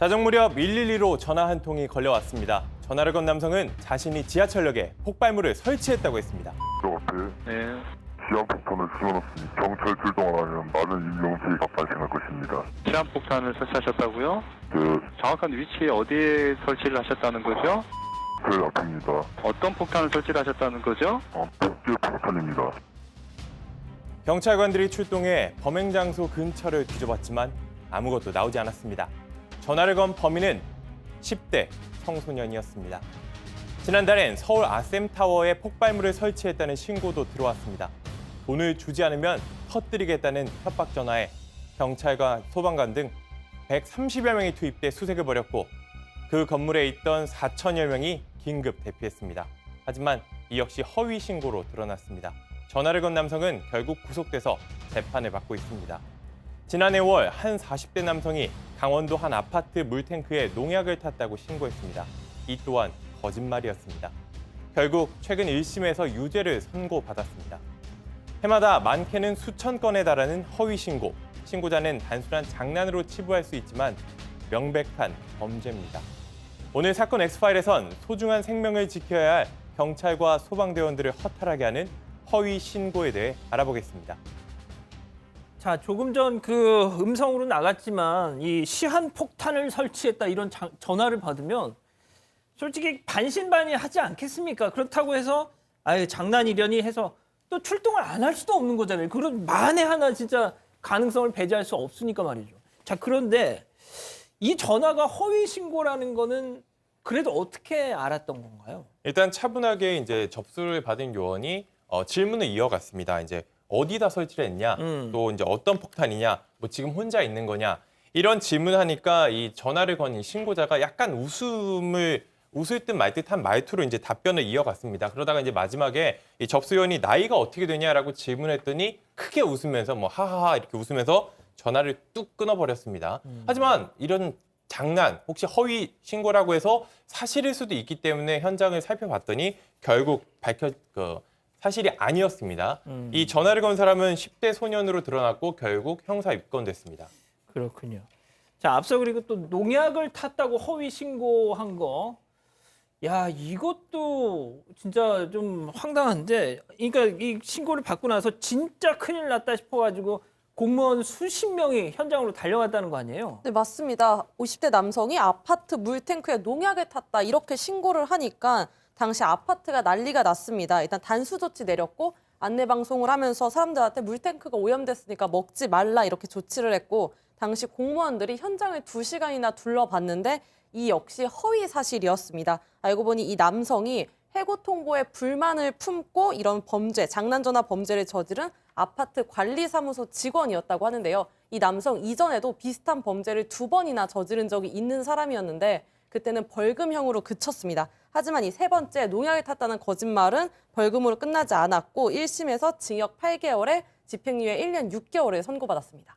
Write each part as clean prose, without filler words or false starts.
자정 무렵 112로 전화 한 통이 걸려왔습니다. 전화를 건 남성은 자신이 지하철역에 폭발물을 설치했다고 했습니다. 저 앞에 네. 시한폭탄을 쏘아놨으니 경찰 출동을 하면 많은 인명피해가 발생할 것입니다. 시한폭탄을 설치하셨다고요? 그 정확한 위치에 어디에 설치를 하셨다는 거죠? 제 앞입니다. 어떤 폭탄을 설치를 하셨다는 거죠? 북계 폭탄입니다. 경찰관들이 출동해 범행 장소 근처를 뒤져봤지만 아무것도 나오지 않았습니다. 전화를 건 범인은 10대 청소년이었습니다. 지난달엔 서울 아셈타워에 폭발물을 설치했다는 신고도 들어왔습니다. 돈을 주지 않으면 터뜨리겠다는 협박 전화에 경찰과 소방관 등 130여 명이 투입돼 수색을 벌였고 그 건물에 있던 4천여 명이 긴급 대피했습니다. 하지만 이 역시 허위 신고로 드러났습니다. 전화를 건 남성은 결국 구속돼서 재판을 받고 있습니다. 지난해 5월 한 40대 남성이 강원도 한 아파트 물탱크에 농약을 탔다고 신고했습니다. 이 또한 거짓말이었습니다. 결국 최근 1심에서 유죄를 선고받았습니다. 해마다 많게는 수천 건에 달하는 허위 신고. 신고자는 단순한 장난으로 치부할 수 있지만 명백한 범죄입니다. 오늘 사건 X파일에선 소중한 생명을 지켜야 할 경찰과 소방대원들을 허탈하게 하는 허위 신고에 대해 알아보겠습니다. 자, 조금 전 그 음성으로 나갔지만 이 시한폭탄을 설치했다 이런 전화를 받으면 솔직히 반신반의하지 않겠습니까? 그렇다고 해서 아예 장난이려니 해서 또 출동을 안 할 수도 없는 거잖아요. 그런 만에 하나 진짜 가능성을 배제할 수 없으니까 말이죠. 자, 그런데 이 전화가 허위 신고라는 거는 그래도 어떻게 알았던 건가요? 일단 차분하게 이제 접수를 받은 요원이 질문을 이어갔습니다. 이제 어디다 설치를 했냐, 또 이제 어떤 폭탄이냐, 뭐 지금 혼자 있는 거냐 이런 질문하니까 이 전화를 건 이 신고자가 약간 웃을 듯 말 듯한 말투로 이제 답변을 이어갔습니다. 그러다가 이제 마지막에 이 접수요원이 나이가 어떻게 되냐라고 질문했더니 크게 웃으면서 뭐 하하하 이렇게 웃으면서 전화를 뚝 끊어버렸습니다. 하지만 이런 장난, 혹시 허위 신고라고 해서 사실일 수도 있기 때문에 현장을 살펴봤더니 결국 사실이 아니었습니다. 이 전화를 건 사람은 10대 소년으로 드러났고 결국 형사 입건됐습니다. 그렇군요. 자, 앞서 그리고 또 농약을 탔다고 허위 신고한 거. 야, 이것도 진짜 좀 황당한데, 그러니까 이 신고를 받고 나서 진짜 큰일 났다 싶어가지고 공무원 수십 명이 현장으로 달려갔다는 거 아니에요? 네, 맞습니다. 50대 남성이 아파트 물탱크에 농약을 탔다 이렇게 신고를 하니까 당시 아파트가 난리가 났습니다. 일단 단수 조치 내렸고 안내 방송을 하면서 사람들한테 물탱크가 오염됐으니까 먹지 말라 이렇게 조치를 했고 당시 공무원들이 현장을 2시간이나 둘러봤는데 이 역시 허위 사실이었습니다. 알고 보니 이 남성이 해고 통보에 불만을 품고 이런 범죄, 장난전화 범죄를 저지른 아파트 관리사무소 직원이었다고 하는데요. 이 남성 이전에도 비슷한 범죄를 2번이나 저지른 적이 있는 사람이었는데 그때는 벌금형으로 그쳤습니다. 하지만 이 세 번째 농약을 탔다는 거짓말은 벌금으로 끝나지 않았고 1심에서 징역 8개월에 집행유예 1년 6개월을 선고받았습니다.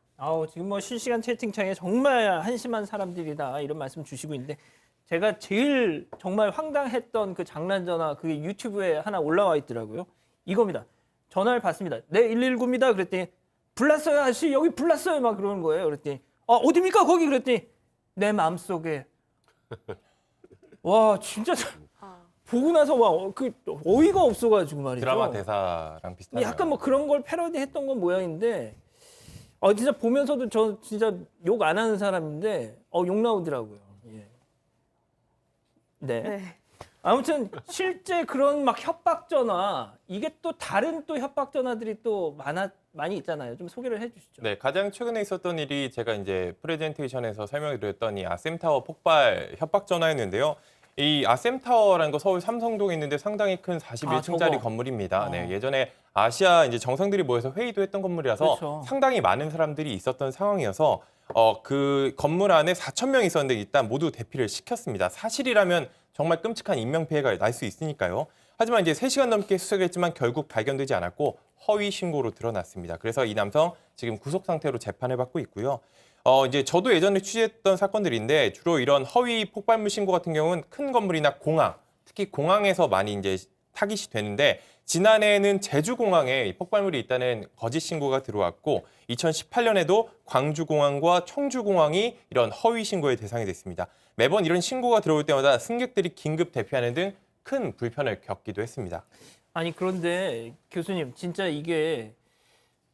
지금 뭐 실시간 채팅창에 정말 한심한 사람들이다 이런 말씀 주시고 있는데 제가 제일 정말 황당했던 그 장난전화 그게 유튜브에 하나 올라와 있더라고요. 이겁니다. 전화를 받습니다. 네, 119입니다. 그랬더니 불났어요 아저씨 여기 불났어요 막 그러는 거예요. 그랬더니 어디입니까 거기 그랬더니 내 마음속에 와 진짜 보고 나서 와 그 어이가 없어가지고 말이죠. 드라마 대사랑 비슷하네요. 약간 뭐 그런 걸 패러디했던 건 모양인데 진짜 보면서도 저 진짜 욕 안 하는 사람인데 욕 나오더라고요. 예. 네. 아무튼 실제 그런 막 협박 전화 이게 또 다른 또 협박 전화들이 또 많이 있잖아요. 좀 소개를 해주시죠. 네, 가장 최근에 있었던 일이 제가 이제 프레젠테이션에서 설명을 드렸던 이 아셈타워 폭발 협박 전화였는데요. 이 아셈타워라는 거 서울 삼성동에 있는데 상당히 큰 41층짜리 저거. 건물입니다. 네, 예전에 아시아 이제 정상들이 모여서 회의도 했던 건물이라서 그렇죠. 상당히 많은 사람들이 있었던 상황이어서 그 건물 안에 4천 명이 있었는데 일단 모두 대피를 시켰습니다. 사실이라면 정말 끔찍한 인명피해가 날 수 있으니까요. 하지만 이제 3시간 넘게 수색을 했지만 결국 발견되지 않았고 허위 신고로 드러났습니다. 그래서 이 남성 지금 구속 상태로 재판을 받고 있고요. 이제 저도 예전에 취재했던 사건들인데 주로 이런 허위 폭발물 신고 같은 경우는 큰 건물이나 공항, 특히 공항에서 많이 이제 타깃이 되는데 지난해에는 제주공항에 폭발물이 있다는 거짓 신고가 들어왔고 2018년에도 광주공항과 청주공항이 이런 허위 신고의 대상이 됐습니다. 매번 이런 신고가 들어올 때마다 승객들이 긴급 대피하는 등 큰 불편을 겪기도 했습니다. 아니 그런데 교수님 진짜 이게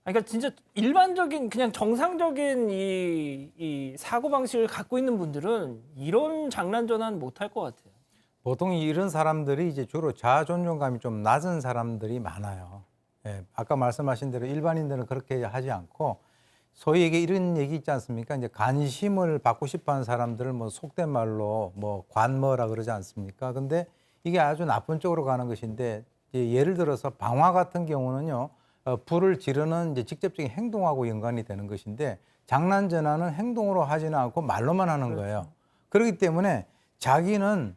그러니까 진짜 일반적인 그냥 정상적인 이 사고 방식을 갖고 있는 분들은 이런 장난 전환 못할 것 같아요. 보통 이런 사람들이 이제 주로 자아 존중감이 좀 낮은 사람들이 많아요. 예, 아까 말씀하신 대로 일반인들은 그렇게 하지 않고 소위 이런 얘기 있지 않습니까? 이제 관심을 받고 싶어하는 사람들을 뭐 속된 말로 뭐 관머라 그러지 않습니까? 근데 이게 아주 나쁜 쪽으로 가는 것인데 예를 들어서 방화 같은 경우는요. 불을 지르는 이제 직접적인 행동하고 연관이 되는 것인데 장난 전환은 행동으로 하지는 않고 말로만 하는 거예요. 그렇기 때문에 자기는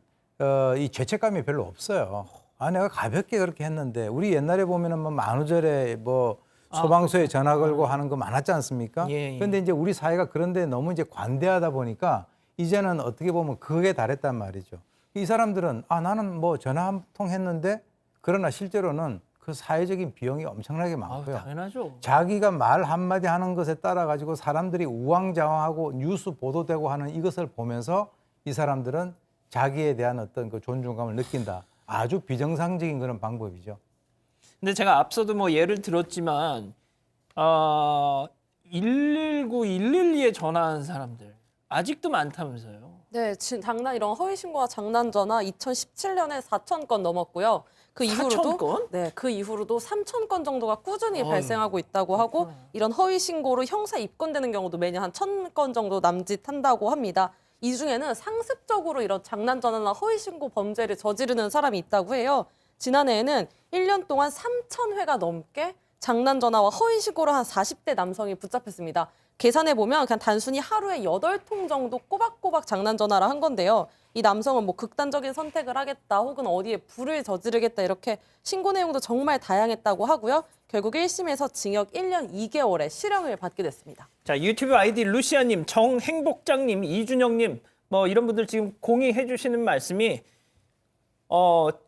이 죄책감이 별로 없어요. 아, 내가 가볍게 그렇게 했는데 우리 옛날에 보면은 뭐 만우절에 뭐 소방서에 전화 걸고 하는 거 많았지 않습니까? 예, 예. 그런데 이제 우리 사회가 그런데 너무 이제 관대하다 보니까 이제는 어떻게 보면 그게 달했단 말이죠. 이 사람들은 아, 나는 뭐 전화 한 통 했는데 그러나 실제로는 그 사회적인 비용이 엄청나게 많고요. 당연하죠. 자기가 말 한마디 하는 것에 따라 가지고 사람들이 우왕좌왕하고 뉴스 보도되고 하는 이것을 보면서 이 사람들은 자기에 대한 어떤 그 존중감을 느낀다. 아주 비정상적인 그런 방법이죠. 근데 제가 앞서도 뭐 예를 들었지만 119, 112에 전화하는 사람들 아직도 많다면서요. 네, 이런 허위 신고와 장난 전화 2017년에 4,000건 넘었고요. 그 이후로도 4,000건? 네, 그 이후로도 3,000건 정도가 꾸준히 발생하고 있다고 하고 이런 허위 신고로 형사 입건되는 경우도 매년 한 1,000건 정도 남짓한다고 합니다. 이 중에는 상습적으로 이런 장난 전화나 허위 신고 범죄를 저지르는 사람이 있다고 해요. 지난해에는 1년 동안 3,000회가 넘게 장난 전화와 허위 신고로 한 40대 남성이 붙잡혔습니다. 계산해 보면 그냥 단순히 하루에 8통 정도 꼬박꼬박 장난 전화를 한 건데요. 이 남성은 뭐 극단적인 선택을 하겠다 혹은 어디에 불을 저지르겠다 이렇게 신고 내용도 정말 다양했다고 하고요. 결국 1심에서 징역 1년 2개월의 실형을 받게 됐습니다. 자, 유튜브 아이디 루시아님, 정행복장님, 이준영님 뭐 이런 분들 지금 공유해 주시는 말씀이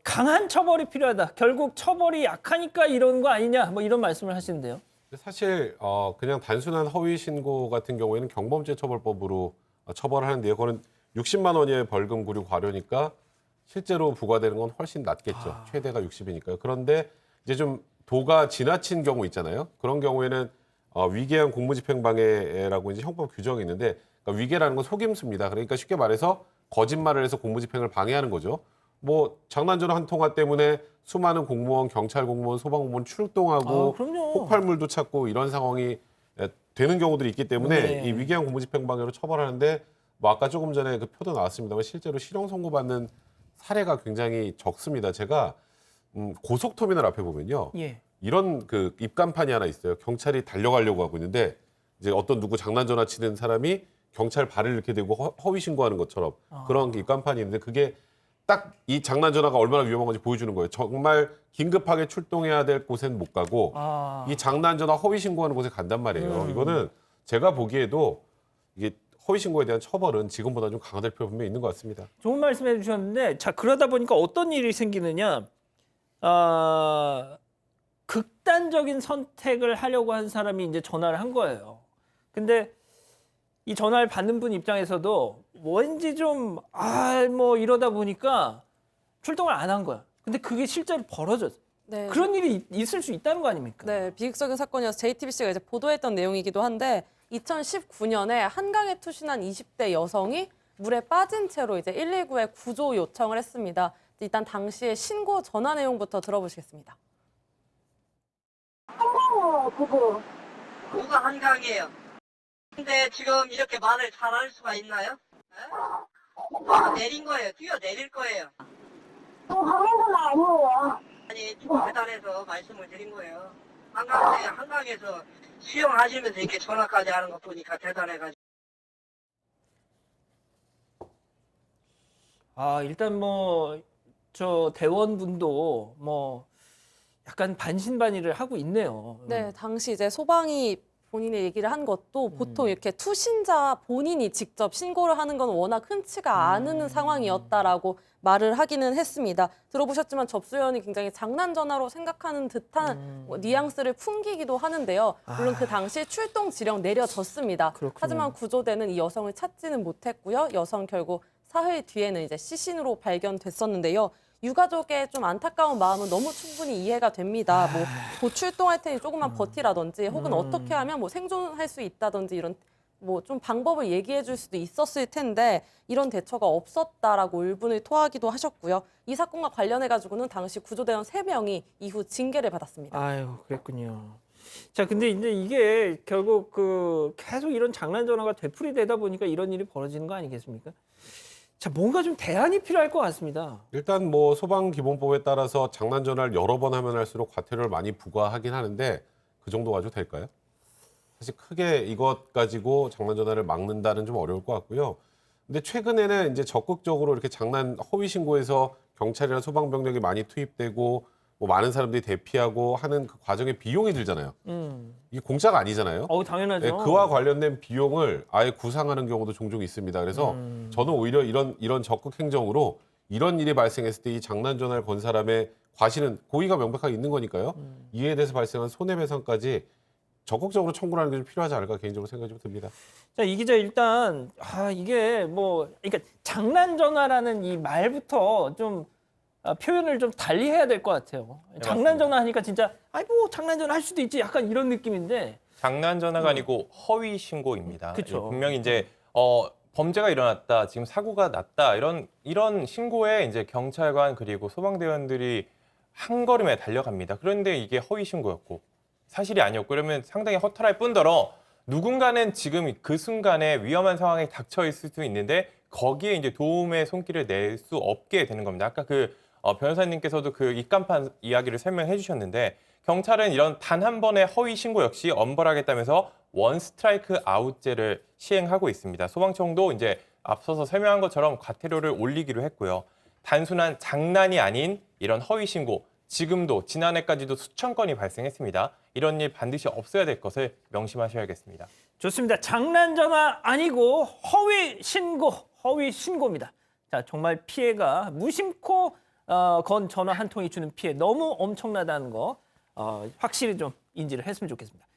강한 처벌이 필요하다. 결국 처벌이 약하니까 이런 거 아니냐 뭐 이런 말씀을 하시는데요. 사실 그냥 단순한 허위 신고 같은 경우에는 경범죄 처벌법으로 처벌하는데요. 그거는 60만 원의 벌금 구류 과료니까 실제로 부과되는 건 훨씬 낮겠죠. 최대가 60이니까요. 그런데 이제 좀 도가 지나친 경우 있잖아요. 그런 경우에는 위계한 공무집행방해라고 이제 형법 규정이 있는데 그러니까 위계라는 건 속임수입니다. 그러니까 쉽게 말해서 거짓말을 해서 공무집행을 방해하는 거죠. 뭐 장난전화 한 통화 때문에 수많은 공무원, 경찰 공무원, 소방 공무원 출동하고 그럼요. 폭발물도 찾고 이런 상황이 되는 경우들이 있기 때문에 네. 이 위계한 공무집행방해로 처벌하는데 뭐 아까 조금 전에 그 표도 나왔습니다만 실제로 실형 선고받는 사례가 굉장히 적습니다. 제가 고속터미널 앞에 보면요. 예. 이런 그 입간판이 하나 있어요. 경찰이 달려가려고 하고 있는데 이제 어떤 누구 장난전화 치는 사람이 경찰 발을 이렇게 대고 허위 신고하는 것처럼 그런 입간판이 있는데 그게 딱 이 장난전화가 얼마나 위험한 건지 보여주는 거예요. 정말 긴급하게 출동해야 될 곳엔 못 가고 이 장난전화 허위 신고하는 곳에 간단 말이에요. 이거는 제가 보기에도 이게 허위 신고에 대한 처벌은 지금보다 좀 강화될 필요가 분명히 있는 것 같습니다. 좋은 말씀해 주셨는데 자 그러다 보니까 어떤 일이 생기느냐 극단적인 선택을 하려고 한 사람이 이제 전화를 한 거예요. 근데 이 전화를 받는 분 입장에서도 왠지 좀 뭐 이러다 보니까 출동을 안 한 거야. 근데 그게 실제로 벌어졌어. 네. 그런 일이 있을 수 있다는 거 아닙니까? 네, 비극적인 사건이어서 JTBC가 이제 보도했던 내용이기도 한데 2019년에 한강에 투신한 20대 여성이 물에 빠진 채로 이제 119에 구조 요청을 했습니다. 일단 당시의 신고 전화 내용부터 들어보시겠습니다. 한강이에요, 부부. 뭐가 한강이에요? 근데 지금 이렇게 말을 잘할 수가 있나요? 내린 거예요. 뛰어내릴 거예요. 방해는 아니에요. 아니, 좀 배달해서 말씀을 드린 거예요. 한강에서 수영하시면서 이렇게 전화까지 하는 거 보니까 대단해가지고. 일단 뭐 저 대원분도 뭐 약간 반신반의를 하고 있네요. 네, 당시 이제 소방이 본인의 얘기를 한 것도 보통 이렇게 투신자 본인이 직접 신고를 하는 건 워낙 흔치가 않은 상황이었다라고 말을 하기는 했습니다. 들어보셨지만 접수연이 굉장히 장난 전화로 생각하는 듯한 뉘앙스를 풍기기도 하는데요. 물론 그 당시에 출동 지령 내려졌습니다. 그렇군요. 하지만 구조대는 이 여성을 찾지는 못했고요. 여성 결국 사흘 뒤에는 이제 시신으로 발견됐었는데요. 유가족의 좀 안타까운 마음은 너무 충분히 이해가 됩니다. 뭐 곧 출동할 테니 조금만 버티라든지 혹은 어떻게 하면 뭐 생존할 수 있다든지 이런 뭐 좀 방법을 얘기해 줄 수도 있었을 텐데 이런 대처가 없었다라고 울분을 토하기도 하셨고요. 이 사건과 관련해 가지고는 당시 구조대원 3명이 이후 징계를 받았습니다. 아유, 그랬군요. 자, 근데 이제 이게 결국 그 계속 이런 장난 전화가 되풀이되다 보니까 이런 일이 벌어지는 거 아니겠습니까? 자, 뭔가 좀 대안이 필요할 것 같습니다. 일단 뭐 소방기본법에 따라서 장난 전화를 여러 번 하면 할수록 과태료를 많이 부과하긴 하는데 그 정도 가지고 될까요? 사실 크게 이것 가지고 장난 전화를 막는다는 좀 어려울 것 같고요. 근데 최근에는 이제 적극적으로 이렇게 장난 허위 신고에서 경찰이나 소방병력이 많이 투입되고 뭐 많은 사람들이 대피하고 하는 그 과정에 비용이 들잖아요. 이게 공짜가 아니잖아요. 당연하죠. 네, 그와 관련된 비용을 아예 구상하는 경우도 종종 있습니다. 그래서 저는 오히려 이런 적극 행정으로 이런 일이 발생했을 때 이 장난 전화를 건 사람의 과실은 고의가 명백하게 있는 거니까요. 이에 대해서 발생한 손해배상까지 적극적으로 청구하는 게 좀 필요하지 않을까 개인적으로 생각이 좀 듭니다. 자, 이 기자 일단 이게 뭐 그러니까 장난 전화라는 이 말부터 좀 표현을 좀 달리 해야 될 것 같아요. 장난 전화 하니까 진짜 뭐 장난 전화 할 수도 있지 약간 이런 느낌인데 장난 전화가 아니고 허위 신고입니다. 그쵸. 예, 분명히 이제 범죄가 일어났다, 지금 사고가 났다 이런 신고에 이제 경찰관 그리고 소방대원들이 한 걸음에 달려갑니다. 그런데 이게 허위 신고였고 사실이 아니었고 그러면 상당히 허탈할 뿐더러 누군가는 지금 그 순간에 위험한 상황에 닥쳐 있을 수 있는데 거기에 이제 도움의 손길을 낼 수 없게 되는 겁니다. 아까 그 변호사님께서도 그 입간판 이야기를 설명해 주셨는데 경찰은 이런 단 한 번의 허위 신고 역시 엄벌하겠다면서 원 스트라이크 아웃제를 시행하고 있습니다. 소방청도 이제 앞서서 설명한 것처럼 과태료를 올리기로 했고요. 단순한 장난이 아닌 이런 허위 신고 지금도 지난해까지도 수천 건이 발생했습니다. 이런 일 반드시 없어야 될 것을 명심하셔야겠습니다. 좋습니다. 장난 전화 아니고 허위 신고입니다. 자, 정말 피해가 무심코 건 전화 한 통이 주는 피해 너무 엄청나다는 거 확실히 좀 인지를 했으면 좋겠습니다.